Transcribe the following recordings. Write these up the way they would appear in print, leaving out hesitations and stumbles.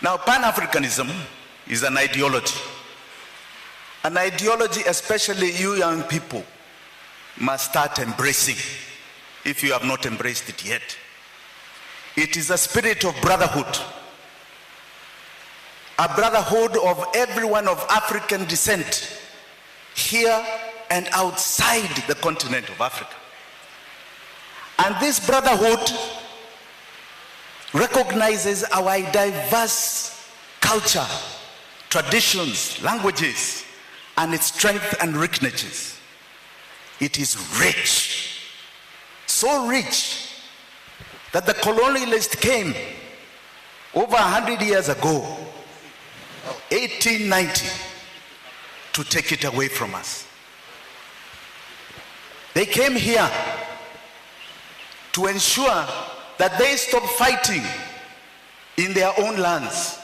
Now, Pan-Africanism is an ideology. An ideology, especially you young people, must start embracing, if you have not embraced it yet. It is a spirit of brotherhood. A brotherhood of everyone of African descent, here and outside the continent of Africa. And this brotherhood recognizes our diverse culture, traditions, languages, and its strength and richness. It is rich, so rich that the colonialist came over 100 years ago, 1890, to take it away from us. They came here to ensure that they stop fighting in their own lands.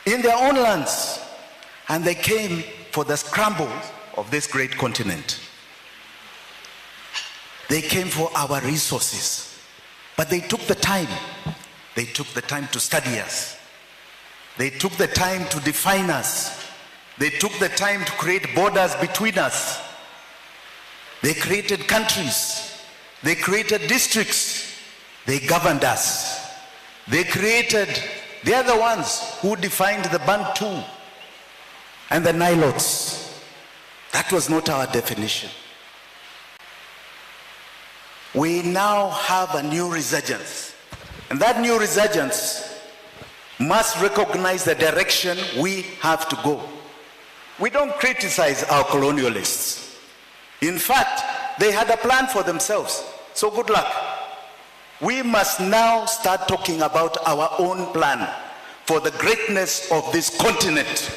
In their own lands. And they came for the scramble of this great continent. They came for our resources. But they took the time. They took the time to study us. They took the time to define us. They took the time to create borders between us. They created countries. They created districts. They governed us. They are the ones who defined the Bantu and the Nilotes. That was not our definition. We now have a new resurgence. And that new resurgence must recognize the direction we have to go. We don't criticize our colonialists. In fact, they had a plan for themselves. So good luck. We must now start talking about our own plan for the greatness of this continent.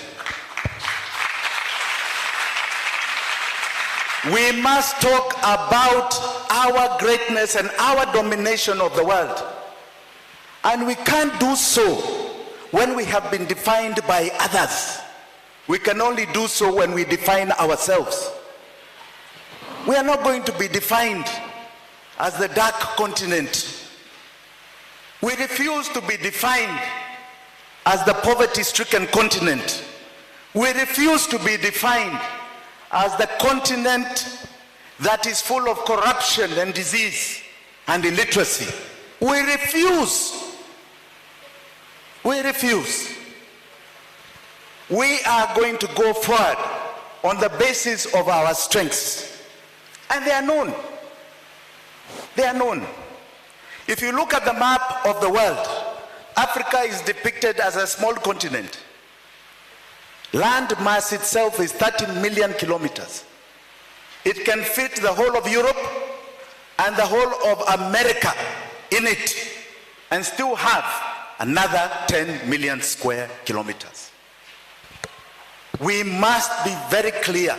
We must talk about our greatness and our domination of the world. And we can't do so when we have been defined by others. We can only do so when we define ourselves. We are not going to be defined as the dark continent. We refuse to be defined as the poverty-stricken continent. We refuse to be defined as the continent that is full of corruption and disease and illiteracy. We refuse. We refuse. We are going to go forward on the basis of our strengths. And they are known. They are known. If you look at the map of the world, Africa is depicted as a small continent. Land mass itself is 30 million kilometers. It can fit the whole of Europe and the whole of America in it and still have another 10 million square kilometers. We must be very clear.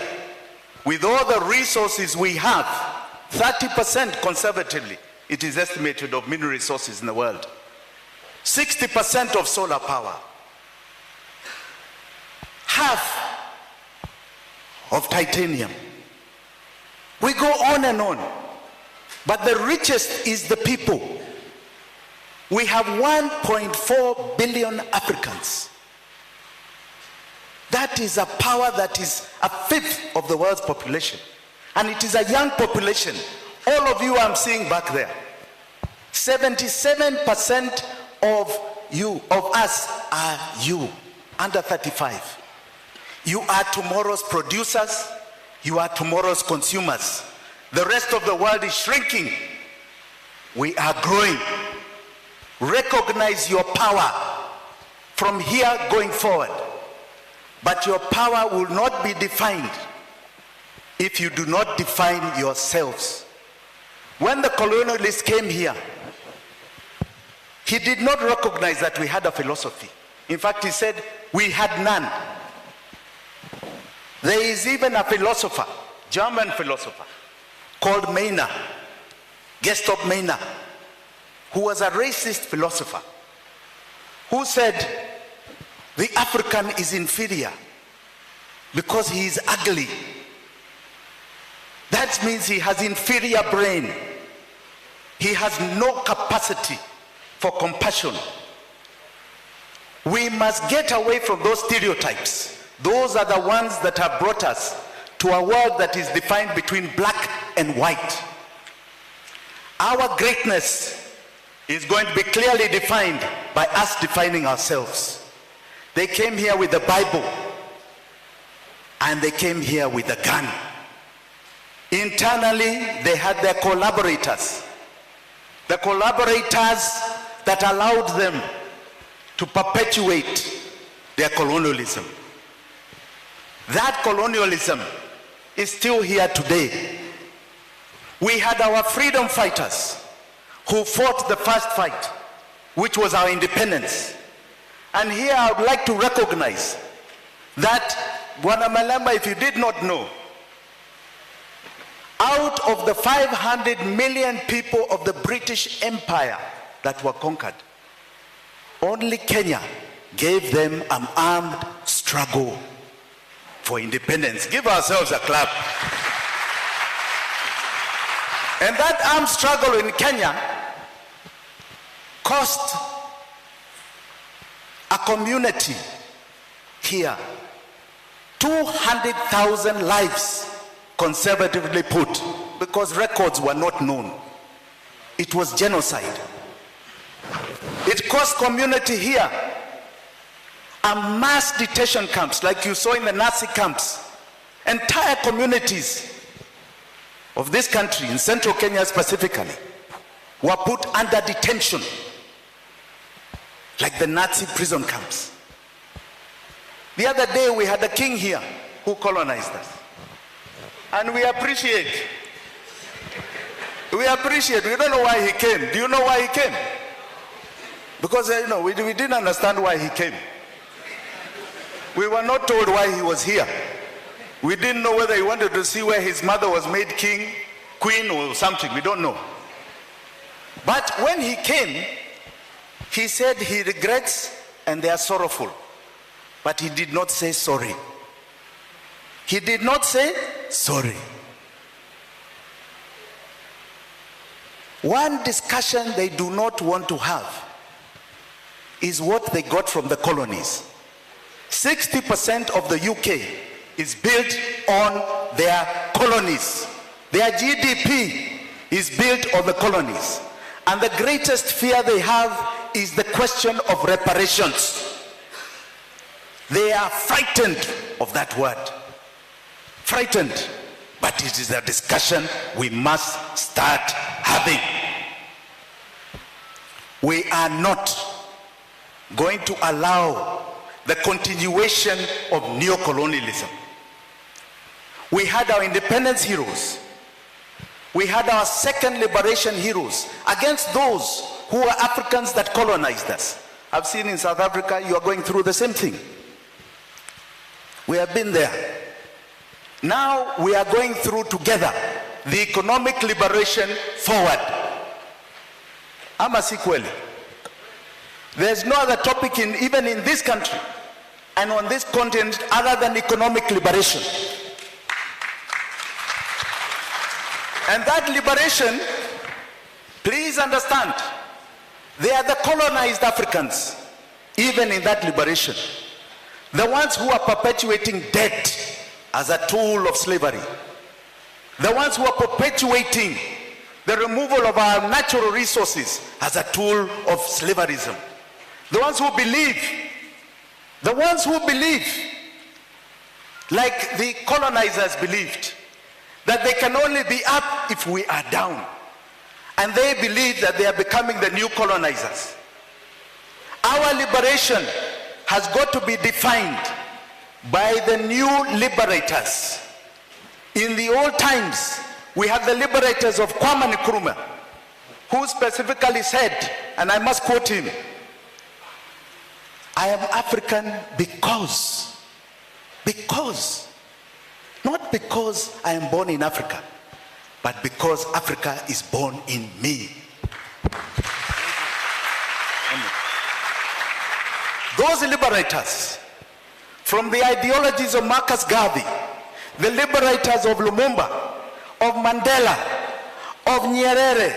With all the resources we have, 30% conservatively, it is estimated, of mineral resources in the world. 60% of solar power. Half of titanium. We go on and on. But the richest is the people. We have 1.4 billion Africans. That is a power that is a fifth of the world's population. And it is a young population. All of you I'm seeing back there. 77% of us are you, under 35. You are tomorrow's producers. You are tomorrow's consumers. The rest of the world is shrinking. We are growing. Recognize your power from here going forward. But your power will not be defined if you do not define yourselves. When the colonialist came here, he did not recognize that we had a philosophy. In fact, he said we had none. There is even a philosopher, German philosopher, called Maynard, Gustav Maynard, who was a racist philosopher, who said the African is inferior because he is ugly. That means he has inferior brain. He has no capacity for compassion. We must get away from those stereotypes. Those are the ones that have brought us to a world that is defined between black and white. Our greatness is going to be clearly defined by us defining ourselves. They came here with the Bible, and they came here with a gun. Internally, they had their collaborators. The collaborators that allowed them to perpetuate their colonialism. That colonialism is still here today. We had our freedom fighters who fought the first fight, which was our independence. And here I would like to recognize that, Bwana Malamba, if you did not know, out of the 500 million people of the British Empire that were conquered, only Kenya gave them an armed struggle for independence. Give ourselves a clap. And that armed struggle in Kenya cost a community here 200,000 lives, conservatively put, because records were not known. It was genocide. It cost community here a mass detention camps like you saw in the Nazi camps. Entire communities of this country, in central Kenya specifically, were put under detention like the Nazi prison camps. The other day we had a king here who colonized us. And we appreciate. We don't know why he came. Do you know why he came? Because we didn't understand why he came. We were not told why he was here. We didn't know whether he wanted to see where his mother was made king, queen, or something. We don't know. But when he came, he said he regrets and they are sorrowful. But he did not say sorry. He did not say sorry. One discussion they do not want to have is what they got from the colonies. 60% of the UK is built on their colonies. Their GDP is built on the colonies. And the greatest fear they have is the question of reparations. They are frightened of that word. Frightened. But it is a discussion we must start having. We are not going to allow the continuation of neocolonialism. We had our independence heroes. We had our second liberation heroes against those who were Africans that colonized us. I've seen in South Africa, you are going through the same thing. We have been there. Now we are going through together the economic liberation forward. Ama sequel. There's no other topic even in this country and on this continent other than economic liberation. And that liberation, please understand, they are the colonized Africans, even in that liberation. The ones who are perpetuating debt as a tool of slavery. The ones who are perpetuating the removal of our natural resources as a tool of slaverism. The ones who believe, like the colonizers believed, that they can only be up if we are down. And they believe that they are becoming the new colonizers. Our liberation has got to be defined by the new liberators. In the old times, we had the liberators of Kwame Nkrumah, who specifically said, and I must quote him, I am African because, not because I am born in Africa, but because Africa is born in me. Those liberators, from the ideologies of Marcus Garvey, the liberators of Lumumba, of Mandela, of Nyerere,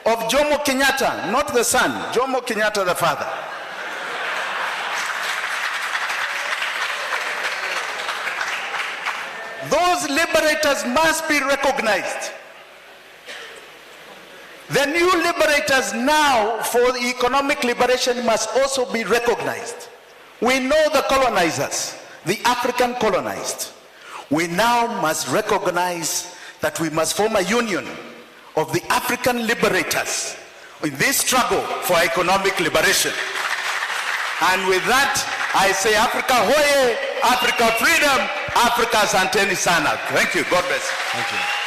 of Jomo Kenyatta, not the son, Jomo Kenyatta the father. those liberators must be recognized. The new liberators now for the economic liberation must also be recognized. We know the colonizers, the African colonized. We now must recognize that we must form a union of the African liberators in this struggle for economic liberation. And with that, I say Africa hoye, Africa freedom, Africa asanteni sana. Thank you. God bless. Thank you.